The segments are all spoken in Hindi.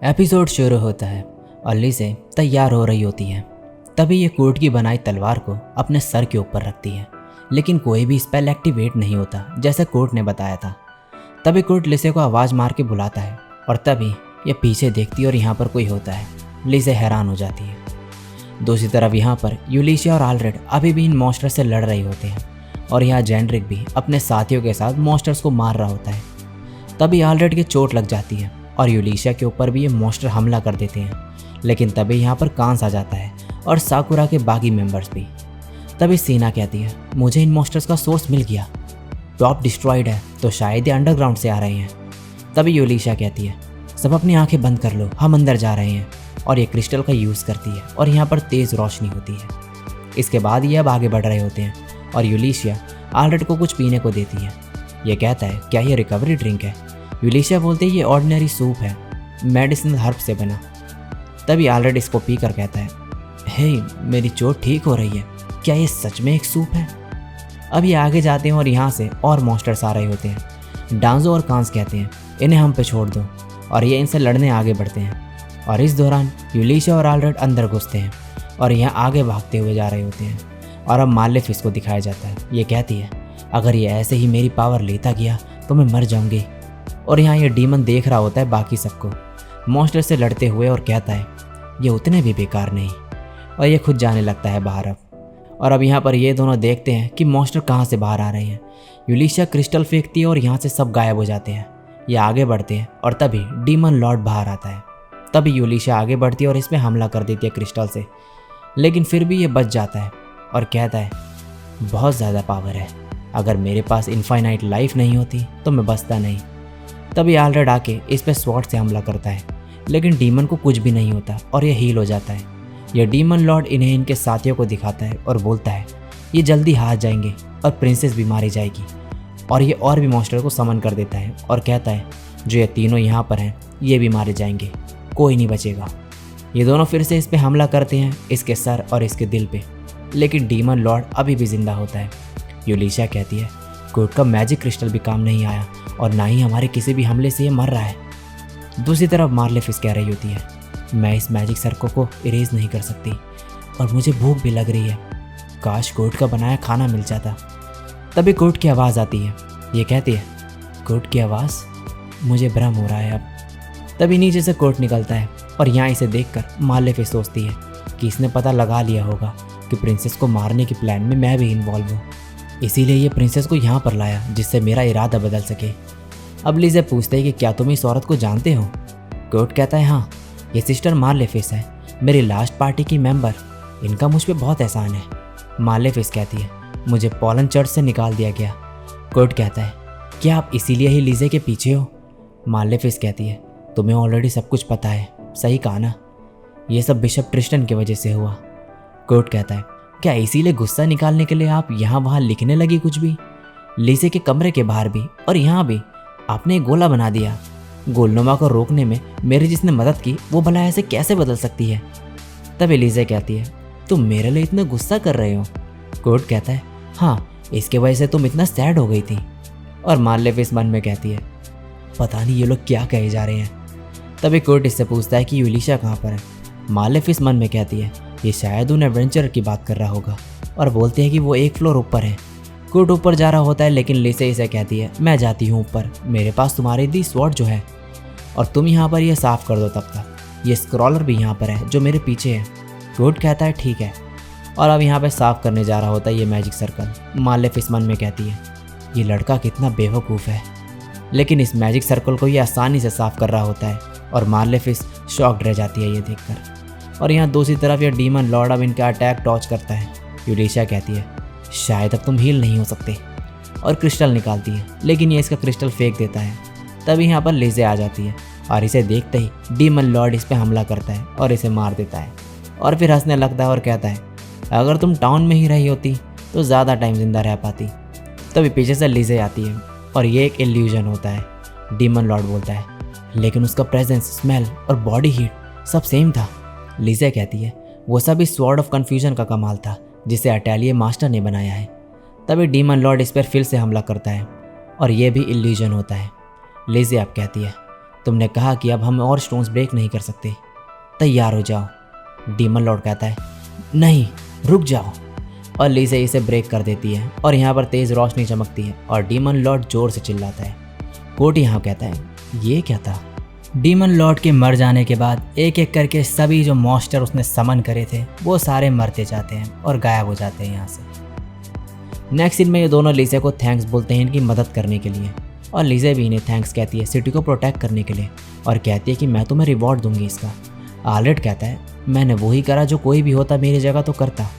एपिसोड शुरू होता है और लिज़े तैयार हो रही होती है। तभी ये कोर्ट की बनाई तलवार को अपने सर के ऊपर रखती है, लेकिन कोई भी स्पेल एक्टिवेट नहीं होता जैसे कोर्ट ने बताया था। तभी कोर्ट लिज़े को आवाज़ मार के बुलाता है और तभी ये पीछे देखती है और यहाँ पर कोई होता है। लिज़े हैरान हो जाती है। दूसरी तरफ यहाँ पर यूलिशिया और आल्ड्रेड अभी भी इन मॉन्स्टर से लड़ रहे होते हैं और यहाँ जेंड्रिक भी अपने साथियों के साथ मॉन्स्टर्स को मार रहा होता है। तभी आल्ड्रेड की चोट लग जाती है और यूलिशिया के ऊपर भी ये मॉन्स्टर हमला कर देते हैं, लेकिन तभी यहाँ पर कांस आ जाता है और साकुरा के बाकी मेंबर्स भी। तभी सीना कहती है, मुझे इन मॉन्स्टर्स का सोर्स मिल गया। टॉप डिस्ट्रॉयड है तो शायद ये अंडरग्राउंड से आ रहे हैं। तभी यूलिशिया कहती है, सब अपनी आंखें बंद कर लो, हम अंदर जा रहे हैं। और ये क्रिस्टल का यूज़ करती है और यहाँ पर तेज़ रोशनी होती है। इसके बाद ये अब आगे बढ़ रहे होते हैं और यूलिशिया आल्ड्रेड को कुछ पीने को देती है। ये कहता है, क्या ये रिकवरी ड्रिंक है? यूलिशिया बोलते हैं, ये ऑर्डिनरी सूप है, मेडिसिनल हर्ब से बना। तभी आल्ड्रेड इसको पी कर कहता है, हे, मेरी चोट ठीक हो रही है, क्या ये सच में एक सूप है? अब ये आगे जाते हैं और यहाँ से और मॉन्स्टर्स आ रहे होते हैं। डांजो और कांस कहते हैं, इन्हें हम पे छोड़ दो, और ये इनसे लड़ने आगे बढ़ते हैं। और इस दौरान यूलिशिया और आल्ड्रेड अंदर घुसते हैं और यहाँ आगे भागते हुए जा रहे होते हैं। और अब मालेफिस को दिखाया जाता है। ये कहती है, अगर ये ऐसे ही मेरी पावर लेता गया तो मैं मर जाऊंगी। और यहाँ ये डीमन देख रहा होता है बाकी सबको मॉन्स्टर से लड़ते हुए और कहता है, ये उतने भी बेकार नहीं। और ये खुद जाने लगता है बाहर अब। और अब यहाँ पर ये दोनों देखते हैं कि मॉन्स्टर कहाँ से बाहर आ रहे हैं। यूलिशिया क्रिस्टल फेंकती है और यहाँ से सब गायब हो जाते हैं। ये आगे बढ़ते हैं और तभी डीमन लॉर्ड बाहर आता है। तभी यूलिशिया आगे बढ़ती है और इसमें हमला कर देती है क्रिस्टल से, लेकिन फिर भी ये बच जाता है और कहता है, बहुत ज़्यादा पावर है, अगर मेरे पास इनफाइनाइट लाइफ नहीं होती तो मैं बचता नहीं। तभी आल्ड्रेड आके इस पे स्वॉर्ड से हमला करता है, लेकिन डीमन को कुछ भी नहीं होता और ये हील हो जाता है। यह डीमन लॉर्ड इन्हें इनके साथियों को दिखाता है और बोलता है, ये जल्दी हार जाएंगे और प्रिंसेस भी मारी जाएगी। और ये और भी मॉन्स्टर को समन कर देता है और कहता है, जो ये तीनों यहाँ पर हैं ये भी मारे जाएंगे, कोई नहीं बचेगा। ये दोनों फिर से इस पे हमला करते हैं, इसके सर और इसके दिल पे, लेकिन डीमन लॉर्ड अभी भी जिंदा होता है। यूलिशिया कहती है, कोर्ट का मैजिक क्रिस्टल भी काम नहीं आया और ना ही हमारे किसी भी हमले से ये मर रहा है। दूसरी तरफ मालेफिस कह रही होती है, मैं इस मैजिक सर्कल को इरेज नहीं कर सकती और मुझे भूख भी लग रही है, काश कोर्ट का बनाया खाना मिल जाता। तभी कोर्ट की आवाज़ आती है। ये कहती है, कोर्ट की आवाज़, मुझे भ्रम हो रहा है अब। तभी नीचे से कोर्ट निकलता है और यहाँ इसे देखकर मालेफिस सोचती है कि इसने पता लगा लिया होगा कि प्रिंसेस को मारने के प्लान में मैं भी इन्वॉल्व हूँ, इसीलिए ये प्रिंसेस को यहाँ पर लाया जिससे मेरा इरादा बदल सके। अब लिज़े पूछते हैं कि क्या तुम इस औरत को जानते हो? कोर्ट कहता है, हाँ, ये सिस्टर मालेफिस है, मेरी लास्ट पार्टी की मेंबर, इनका मुझ पे बहुत एहसान है। मालेफिस कहती है, मुझे पॉलन चर्च से निकाल दिया गया। कोर्ट कहता है, क्या आप इसीलिए ही लिज़े के पीछे हो? मालेफिस कहती है, तुम्हें ऑलरेडी सब कुछ पता है, सही कहा ना, ये सब बिशप ट्रिस्टन की वजह से हुआ। कोर्ट कहता है, क्या इसीलिए गुस्सा निकालने के लिए आप यहाँ वहाँ लिखने लगी कुछ भी? लिज़े के कमरे के बाहर भी और यहाँ भी आपने एक गोला बना दिया। गोलनुमा को रोकने में मेरी जिसने मदद की वो भला ऐसे कैसे बदल सकती है? तभी लिज़े कहती है, तुम मेरे लिए इतना गुस्सा कर रहे हो? कोर्ट कहता है, हाँ, इसके वजह से तुम इतना सैड हो गई थी। और मालेफिस मन में कहती है, पता नहीं ये लोग क्या कहे जा रहे हैं। तभी कोर्ट इससे पूछता है कि यूलिशिया कहाँ पर है? मालेफिस मन में कहती है, ये शायद उन एडवेंचर की बात कर रहा होगा, और बोलते हैं कि वो एक फ्लोर ऊपर है। कोर्ट ऊपर जा रहा होता है, लेकिन लिज़े इसे कहती है, मैं जाती हूँ ऊपर, मेरे पास तुम्हारी दी स्वॉर्ड जो है, और तुम यहाँ पर ये साफ़ कर दो तब तक। ये स्क्रॉलर भी यहाँ पर है जो मेरे पीछे है। कोर्ट कहता है, ठीक है, और अब यहाँ पर साफ़ करने जा रहा होता है ये मैजिक सर्कल। मालेफिस मन में कहती है, ये लड़का कितना बेवकूफ़ है, लेकिन इस मैजिक सर्कल को ये आसानी से साफ़ कर रहा होता है। और मालेफिस शॉक्ड रह जाती है ये देखकर। और यहाँ दूसरी तरफ ये डीमन लॉर्ड अब इनका अटैक टॉच करता है। यूलिशिया कहती है, शायद अब तुम हील नहीं हो सकते, और क्रिस्टल निकालती है, लेकिन ये इसका क्रिस्टल फेंक देता है। तभी यहाँ पर लिज़े आ जाती है और इसे देखते ही डीमन लॉर्ड इस पर हमला करता है और इसे मार देता है। और फिर हंसने लगता है और कहता है, अगर तुम टाउन में ही रही होती तो ज़्यादा टाइम जिंदा रह पाती। तभी पीछे से लिज़े आती है और ये एक इल्यूजन होता है। डीमन लॉर्ड बोलता है, लेकिन उसका प्रेजेंस, स्मेल और बॉडी हीट सब सेम था। लिज़े कहती है, वो सब इस स्वॉर्ड ऑफ कन्फ्यूजन का कमाल था जिसे अटैलिए मास्टर ने बनाया है। तभी डीमन लॉर्ड इस पर फिर से हमला करता है और ये भी इल्यूजन होता है। लिज़े अब कहती है, तुमने कहा कि अब हम और स्टोन्स ब्रेक नहीं कर सकते, तैयार हो जाओ। डीमन लॉर्ड कहता है नहीं, रुक जाओ, और लीज़ा इसे ब्रेक कर देती है और यहाँ पर तेज़ रोशनी चमकती है और डीमन लॉर्ड ज़ोर से चिल्लाता है। कोर्ट यहाँ कहता है ये क्या था। डीमन लॉर्ड के मर जाने के बाद एक एक करके सभी जो मॉन्स्टर उसने समन करे थे वो सारे मरते जाते हैं और गायब हो जाते हैं यहाँ से। नेक्स्ट सीन में ये दोनों लीज़ा को थैंक्स बोलते हैं इनकी मदद करने के लिए, और लीज़ा भी इन्हें थैंक्स कहती है सिटी को प्रोटेक्ट करने के लिए, और कहती है कि मैं तुम्हें रिवॉर्ड दूंगी इसका। आर्लेट कहता है मैंने वही करा जो कोई भी होता मेरी जगह तो करता,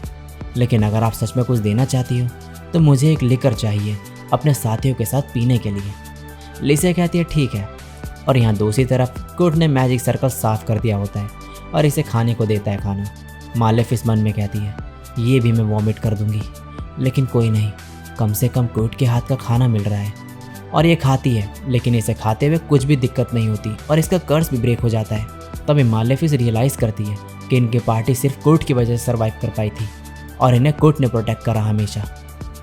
लेकिन अगर आप सच में कुछ देना चाहती हो तो मुझे एक लिकर चाहिए अपने साथियों के साथ पीने के लिए। लीज़ा कहती है ठीक है, और यहाँ दूसरी तरफ कोर्ट ने मैजिक सर्कल साफ कर दिया होता है और इसे खाने को देता है खाना। मालेफिस मन में कहती है ये भी मैं वॉमिट कर दूंगी, लेकिन कोई नहीं, कम से कम कोर्ट के हाथ का खाना मिल रहा है। और ये खाती है, लेकिन इसे खाते हुए कुछ भी दिक्कत नहीं होती और इसका कर्स भी ब्रेक हो जाता है। तभी मालेफिस रियलाइज़ करती है कि इनकी पार्टी सिर्फ कोर्ट की वजह से सर्वाइव कर पाई थी और इन्हें कोर्ट ने प्रोटेक्ट करा हमेशा,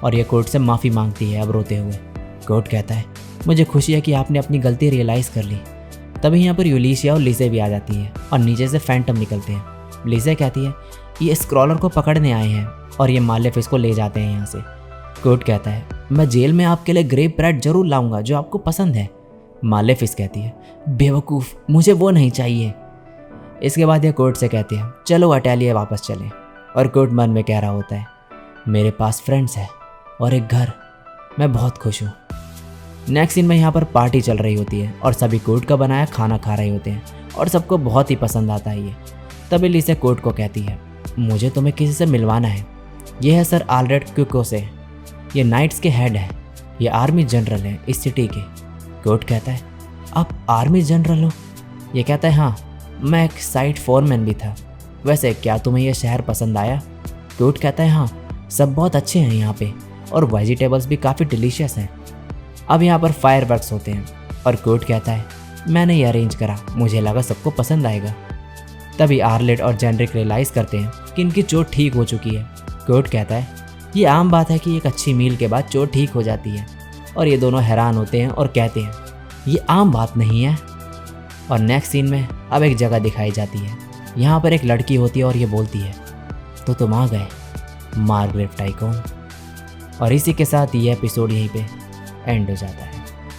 और ये कोर्ट से माफ़ी मांगती है अब रोते हुए। कोर्ट कहता है मुझे खुशी है कि आपने अपनी गलती रियलाइज़ कर ली। तभी यहाँ पर यूलिशिया और लीज़ा भी आ जाती हैं और नीचे से फैंटम निकलते हैं। लीज़ा कहती है ये स्क्रॉलर को पकड़ने आए हैं और ये मालेफिस को ले जाते हैं यहाँ से। कोर्ट कहता है मैं जेल में आपके लिए ग्रेप ब्रेड जरूर लाऊंगा जो आपको पसंद है। मालेफिस कहती है बेवकूफ़, मुझे वो नहीं चाहिए। इसके बाद ये कोर्ट से कहते हैं चलो अटेलिया वापस चलें, और कोर्ट मन में कह रहा होता है मेरे पास फ्रेंड्स है और एक घर, मैं बहुत खुश हूँ। नेक्स्ट सीन में यहाँ पर पार्टी चल रही होती है और सभी कोर्ट का बनाया खाना खा रहे होते हैं और सबको बहुत ही पसंद आता है ये। तभी लीज़ा कोर्ट को कहती है मुझे तुम्हें किसी से मिलवाना है, ये है सर आल्रेट क्यूको से, ये नाइट्स के हेड है, ये आर्मी जनरल है इस सिटी के। कोर्ट कहता है आप आर्मी जनरल हो? ये कहता है हाँ, मैं एक साइट फोरमैन भी था। वैसे क्या तुम्हें यह शहर पसंद आया? कोर्ट कहता है हाँ, सब बहुत अच्छे हैं यहाँ पे और वेजिटेबल्स भी काफ़ी डिलीशियस हैं। अब यहाँ पर फायरवर्क्स होते हैं और कोर्ट कहता है मैंने ये अरेंज करा, मुझे लगा सबको पसंद आएगा। तभी आर्लेट और जेनरिक रियलाइज़ करते हैं कि इनकी चोट ठीक हो चुकी है। कोर्ट कहता है ये आम बात है कि एक अच्छी मील के बाद चोट ठीक हो जाती है, और ये दोनों हैरान होते हैं और कहते हैं ये आम बात नहीं है। और नेक्स्ट सीन में अब एक जगह दिखाई जाती है, यहाँ पर एक लड़की होती है और ये बोलती है तो तुम आ गए मार्गरेट टाइकोन। और इसी के साथ ये एपिसोड यहीं पे एंड हो जाता है।